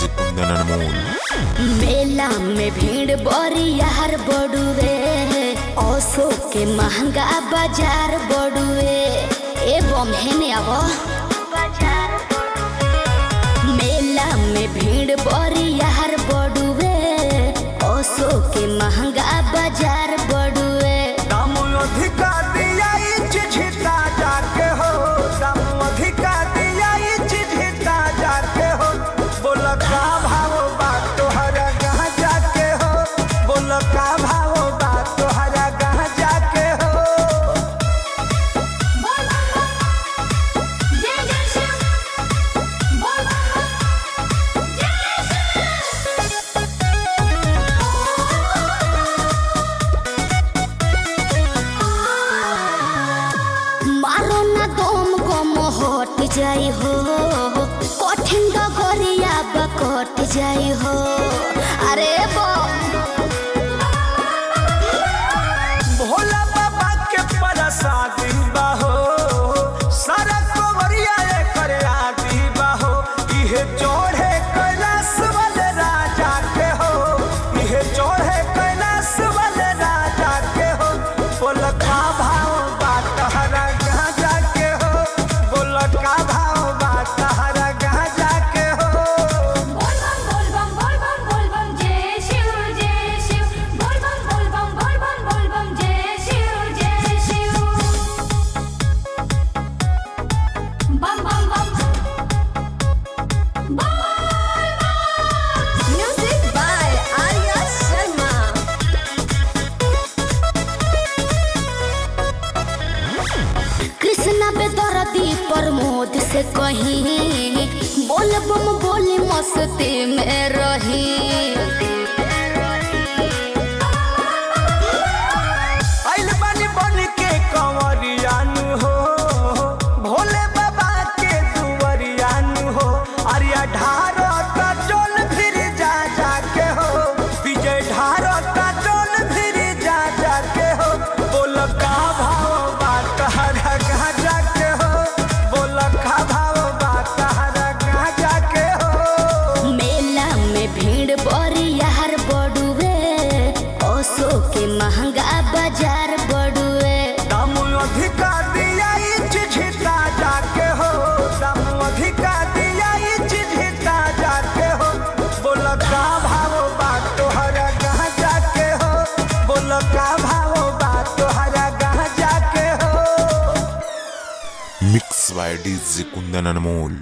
DJ Kundan अनमोल। मेला में भीड़ बरियार बड़ुए, ओसो के महंगा बाजार बड़ुए। ए बम्हेने अब मेला में भीड़ बरियार बड़ुए, ओसो के महंगा बाजार बड़ुए। दाम अधिका दिया चिझिता जाके हो, दाम अधिका दिया चिझिता जाके हो। बोल का भाव बात तोहरा कहाँ जाके हो, बोल का भाव बात तोहरा कहाँ जाके हो। मारो ना दम गम हट जाई हो, कठिन डगरिया बकट जाई हो। अरे भोला बाबा के प्रसादी बाहो, सारा कोवरिया करे आदि बाहो। इहे चढ़े कैलाश वाले राजा के हो, इहे चढ़े कैलाश वाले राजा के हो। बोल का भाव बात तहरा कहाँ जाके हो, बोल का भाव बात तहरा कहाँ जाके हो। Music by Arya Sharma. कृष्णा बेदर्दी प्रमोद से कहीं बोल बम बोली मस्ती में रही। आइल बानी बन के कंवरियानु हो, भोले बाबा के दुवरियानु हो। अरिया ढारो का चोल फिर जा जाके हो, विजय ढारो का चोल फिर जा जाके हो। बोल का भाव बात तहरा कहाँ जाके हो, बोल का भाव बात तहरा कहाँ जाके हो। मेला में भीड़ बरियार बड़ुए, ओसो के महंगा बाजार बड़ुए। दाम अधिका दिया चिझिता जाके हो, दाम अधिका दिया चिझिता जाके हो। बोल का भाव बात तोहरा कहाँ जाके हो, बोल का भाव बात तोहरा कहाँ जाके हो। Mix by DJ Kundan Anmol.